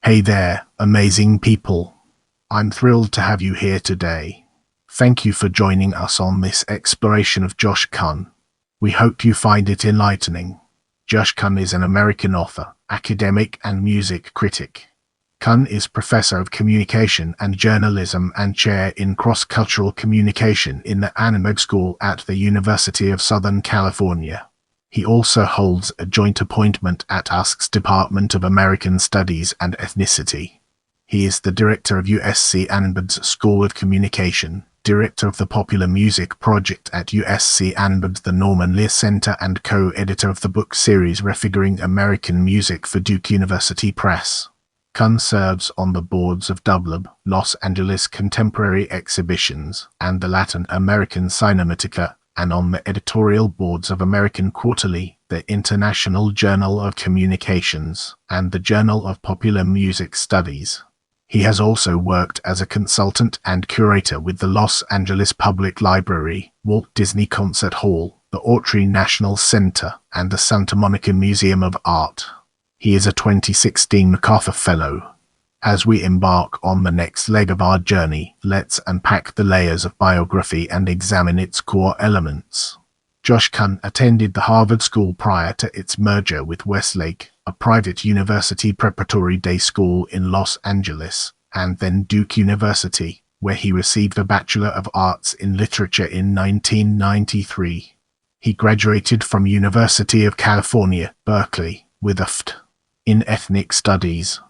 Hey there, amazing people. I'm thrilled to have you here today. Thank you for joining us on this exploration of Josh Kahn. We hope you find it enlightening. Josh Kahn is an American author, academic, and music critic. Kahn is professor of communication and journalism and chair in cross-cultural communication in the Annenberg School at the University of Southern California. He also holds a joint appointment at USC's Department of American Studies and Ethnicity. He is the director of USC Annenberg's School of Communication, director of the Popular Music Project at USC Annenberg's the Lear Center, and co-editor of the book series Refiguring American Music for Duke University Press. Kahn serves on the boards of Dublab, Los Angeles Contemporary Exhibitions, and the Latin American Cinemateca, and on the editorial boards of American Quarterly, the International Journal of Communications, and the Journal of Popular Music Studies. He has also worked as a consultant and curator with the Los Angeles Public Library, Walt Disney Concert Hall, the Autry National Center, and the Santa Monica Museum of Art. He is a 2016 MacArthur Fellow. As we embark on the next leg of our journey, let's unpack the layers of biography and examine its core elements. Josh Kahn attended the Harvard School prior to its merger with Westlake, a private university preparatory day school in Los Angeles, and then Duke University, where he received a Bachelor of Arts in Literature in 1993. He graduated from University of California, Berkeley, with a Ph.D. in Ethnic Studies.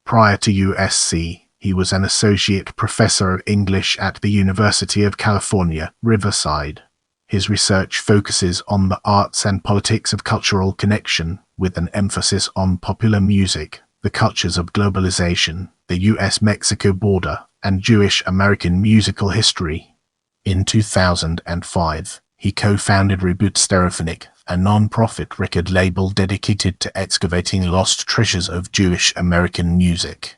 Prior to USC, he was an associate professor of English at the University of California, Riverside. His research focuses on the arts and politics of cultural connection, with an emphasis on popular music, the cultures of globalization, the US-Mexico border, and Jewish-American musical history. In 2005, he co-founded Reboot Stereophonic, a non-profit record label dedicated to excavating lost treasures of Jewish-American music.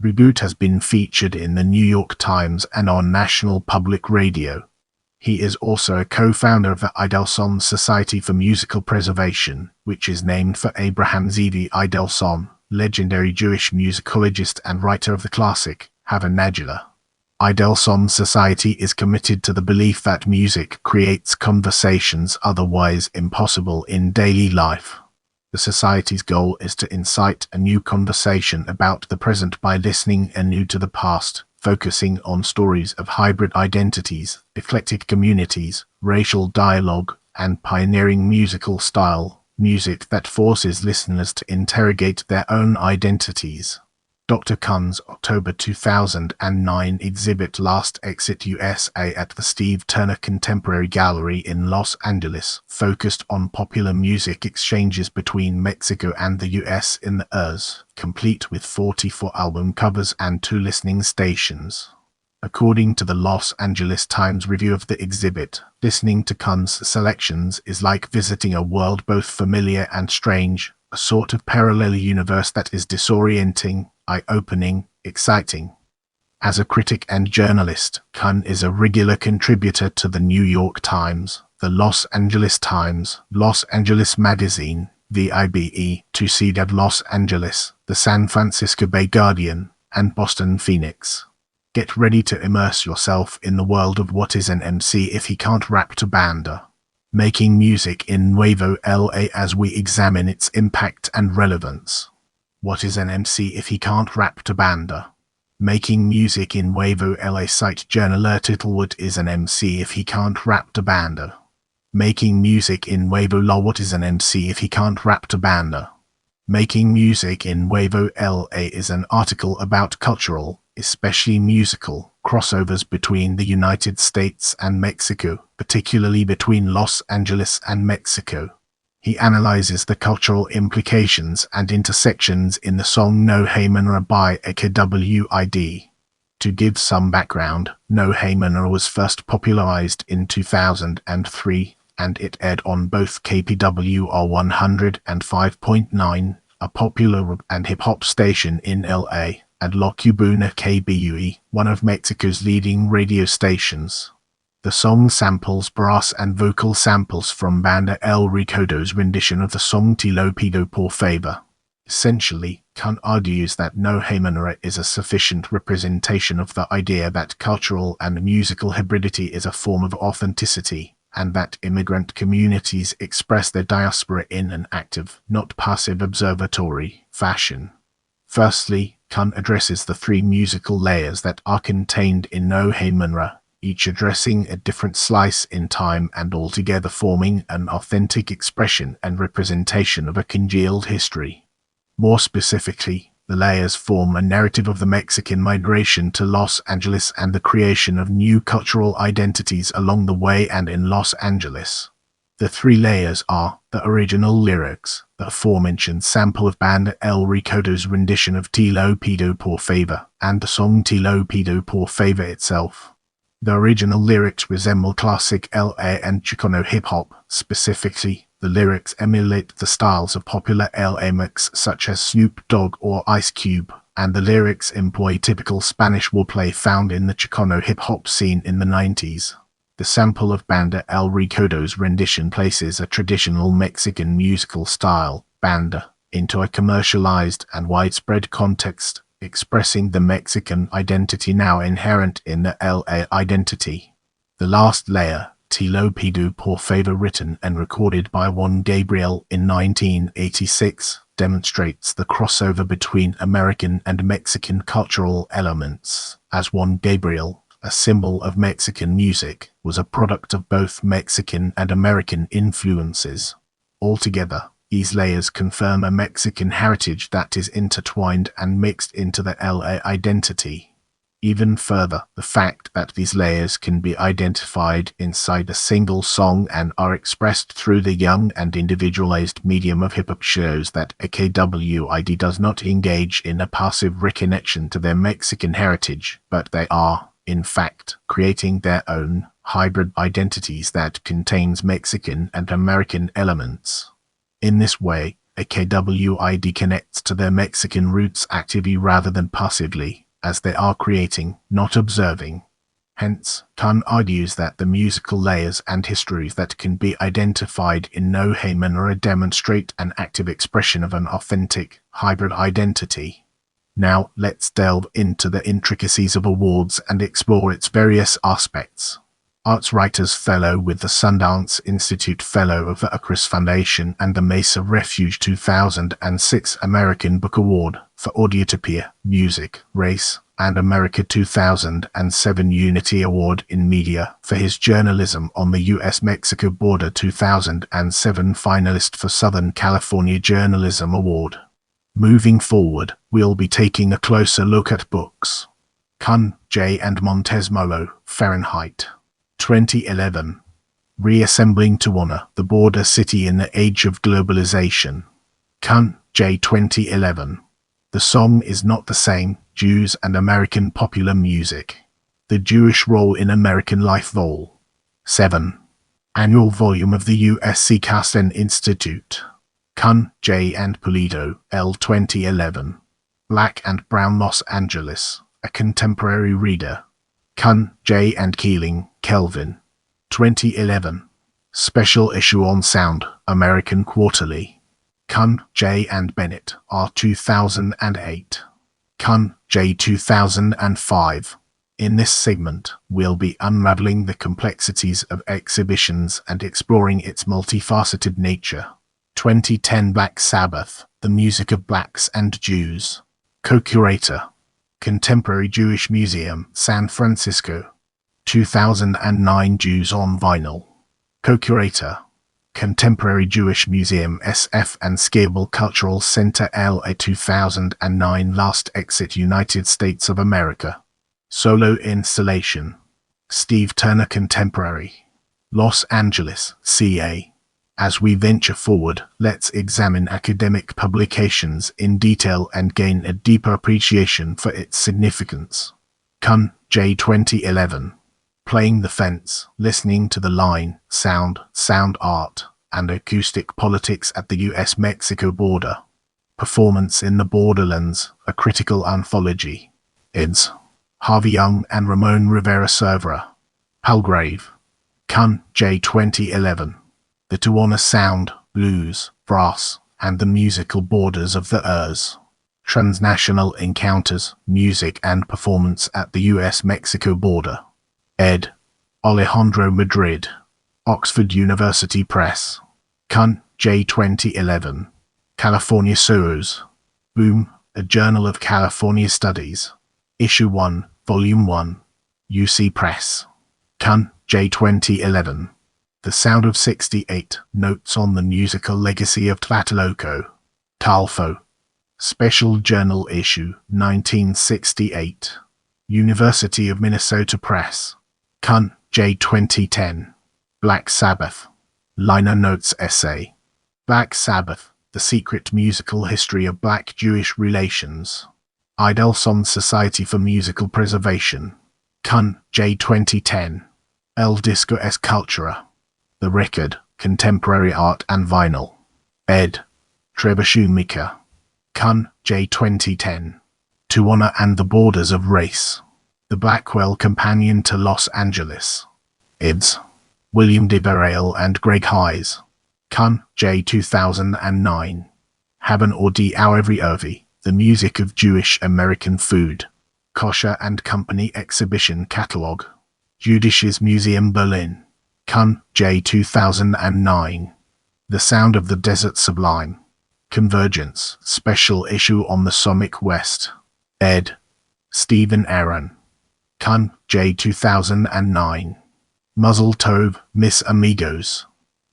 Reboot has been featured in the New York Times and on National Public Radio. He is also a co-founder of the Idelson Society for Musical Preservation, which is named for Abraham Zevi Idelson, legendary Jewish musicologist and writer of the classic, Hava Nagila. Idelson Society is committed to the belief that music creates conversations otherwise impossible in daily life. The Society's goal is to incite a new conversation about the present by listening anew to the past, focusing on stories of hybrid identities, eclectic communities, racial dialogue, and pioneering musical style, music that forces listeners to interrogate their own identities. Dr. Kahn's October 2009 exhibit Last Exit USA at the Steve Turner Contemporary Gallery in Los Angeles focused on popular music exchanges between Mexico and the US in the years, complete with 44 album covers and 2 listening stations. According to the Los Angeles Times review of the exhibit, listening to Kahn's selections is like visiting a world both familiar and strange, a sort of parallel universe that is disorienting, eye-opening, exciting. As a critic and journalist, Kahn is a regular contributor to the New York Times, the Los Angeles Times, Los Angeles Magazine, VIBE, CW Los Angeles, the San Francisco Bay Guardian, and Boston Phoenix. Get ready to immerse yourself in the world of what is an MC if he can't rap to banda. Making music in Nuevo LA as we examine its impact and relevance. What is an MC if he can't rap to banda? Making music in Nuevo LA site journaler Tittlewood is an MC if he can't rap to banda. Making music in Nuevo La What is an MC if he can't rap to banda? Making music in Nuevo LA is an article about cultural, especially musical, crossovers between the United States and Mexico, particularly between Los Angeles and Mexico. He analyzes the cultural implications and intersections in the song No Hey Manera by AKWID. To give some background, No Hey Manera was first popularized in 2003, and it aired on both KPWR 100 and 5.9, a popular rap and hip-hop station in LA, and La Cubana KBUE, one of Mexico's leading radio stations. The song samples brass and vocal samples from Banda El Recodo's rendition of the song Te Lo Pido Por Favor. Essentially, Kant argues that no Heimanera is a sufficient representation of the idea that cultural and musical hybridity is a form of authenticity, and that immigrant communities express their diaspora in an active, not passive observatory fashion. Firstly, Kant addresses the three musical layers that are contained in no Heimanera, each addressing a different slice in time and altogether forming an authentic expression and representation of a congealed history. More specifically, the layers form a narrative of the Mexican migration to Los Angeles and the creation of new cultural identities along the way and in Los Angeles. The three layers are the original lyrics, the aforementioned sample of Banda El Recodo's rendition of Te Lo Pido Por Favor, and the song Te Lo Pido Por Favor itself. The original lyrics resemble classic LA and Chicano hip-hop. Specifically, the lyrics emulate the styles of popular LA mix such as Snoop Dogg or Ice Cube, and the lyrics employ typical Spanish wordplay found in the Chicano hip-hop scene in the 90s. The sample of Banda El Recodo's rendition places a traditional Mexican musical style, banda, into a commercialized and widespread context, expressing the Mexican identity now inherent in the LA identity. The last layer, Te Lo Pido Por Favor, written and recorded by Juan Gabriel in 1986, demonstrates the crossover between American and Mexican cultural elements, as Juan Gabriel, a symbol of Mexican music, was a product of both Mexican and American influences. Altogether, these layers confirm a Mexican heritage that is intertwined and mixed into the LA identity. Even further, the fact that these layers can be identified inside a single song and are expressed through the young and individualized medium of hip-hop shows that AKWID does not engage in a passive reconnection to their Mexican heritage, but they are, in fact, creating their own hybrid identities that contains Mexican and American elements. In this way, AKWID connects to their Mexican roots actively rather than passively, as they are creating, not observing. Hence, Kant argues that the musical layers and histories that can be identified in no Heimanera demonstrate an active expression of an authentic, hybrid identity. Now, let's delve into the intricacies of awards and explore its various aspects. Arts Writers Fellow with the Sundance Institute Fellow of the Acris Foundation and the Mesa Refuge 2006 American Book Award for Audiotopia, Music, Race, and America 2007 Unity Award in Media for his journalism on the U.S.-Mexico border 2007 finalist for Southern California Journalism Award. Moving forward, we'll be taking a closer look at books. Kun, J. and Montezemolo, Fahrenheit. 2011. Reassembling to Honor the Border City in the Age of Globalization. Kun, J. 2011. The Song Is Not the Same, Jews and American Popular Music. The Jewish Role in American Life Vol. 7. Annual Volume of the USC Kasten Institute. Kun, J. and Pulido, L. 2011. Black and Brown Los Angeles, A Contemporary Reader. Kun, J. and Keeling, Kelvin. 2011. Special Issue on Sound, American Quarterly. Kun, J. and Bennett, R. 2008. Kun, J. 2005. In this segment, we'll be unraveling the complexities of exhibitions and exploring its multifaceted nature. 2010 Black Sabbath, The Music of Blacks and Jews. Co-curator. Contemporary Jewish Museum, San Francisco. 2009 Jews on Vinyl. Co-curator. Contemporary Jewish Museum SF and Scalable Cultural Center LA 2009 Last Exit United States of America. Solo installation. Steve Turner Contemporary. Los Angeles, CA. As we venture forward, let's examine academic publications in detail and gain a deeper appreciation for its significance. Kun, J. 2011. Playing the Fence, Listening to the Line, Sound, Sound Art, and Acoustic Politics at the U.S.-Mexico Border. Performance in the Borderlands, A Critical Anthology. Eds. Harvey Young and Ramon Rivera Cervera. Palgrave. Kun, J. 2011. The To Honor Sound, Blues, Brass, and the musical borders of the earth. Transnational Encounters, Music and Performance at the U.S.-Mexico Border. Ed. Alejandro Madrid. Oxford University Press. Cun. J. 2011. California Soros. Boom, A Journal of California Studies. Issue 1, Volume 1. UC Press. Cun. J. 2011. The Sound of 68, Notes on the Musical Legacy of Tlatelolco. Talfo. Special Journal Issue, 1968. University of Minnesota Press. Cun. J. 2010. Black Sabbath. Liner Notes Essay. Black Sabbath, The Secret Musical History of Black Jewish Relations. Idelson Society for Musical Preservation. Cun. J. 2010. El Disco es Cultura. The Record, Contemporary Art and Vinyl. Ed. Trebuchet. Cun. J. 2010. To Honor and the Borders of Race. The Blackwell Companion to Los Angeles. Ibs. William de Barrel and Greg Hayes. Cun. J. 2009. Haben or die Auervi Irvi, The Music of Jewish American Food. Kosher and Company Exhibition Catalog. Jüdisches Museum Berlin. Cun. J. 2009. The Sound of the Desert Sublime. Convergence, Special Issue on the Somic West. Ed. Stephen Aaron. Cun. J. 2009. Muzzle Tov, Miss Amigos.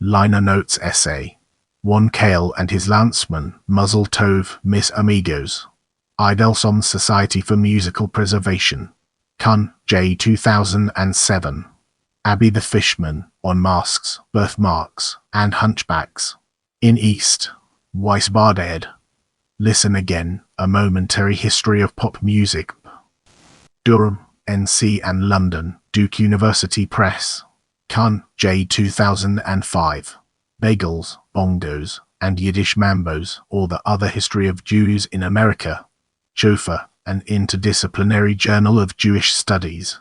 Liner Notes Essay. One Kale and His Lanceman, Muzzle Tov, Miss Amigos. Idelson Society for Musical Preservation. Cun. J. 2007. Abby the Fishman, On Masks, Birthmarks, and Hunchbacks. In East. Weisbard ed. Listen Again, A Momentary History of Pop Music. Durham, NC and London, Duke University Press. Cun. J. 2005. Bagels, Bongos, and Yiddish Mambos, or the Other History of Jews in America. Jofa, an interdisciplinary journal of Jewish studies.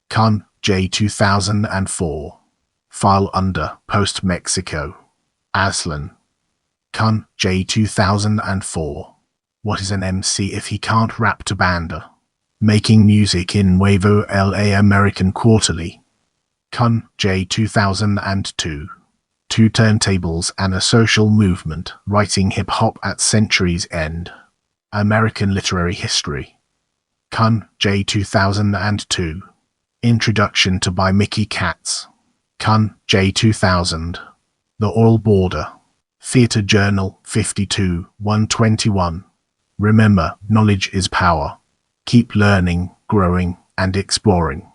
Cun. J. 2004. File under Post Mexico. Aslan. Cun. J. 2004. What is an MC if he can't rap to banda? Making Music in Nuevo LA American Quarterly. Cun. J. 2002. Two Turntables and a Social Movement, Writing Hip-Hop at Century's End. American Literary History. Cun. J. 2002. Introduction to By Mickey Katz. Cun. J. 2000. The Oral Border. Theatre Journal, 52, 121. Remember, knowledge is power. Keep learning, growing, and exploring.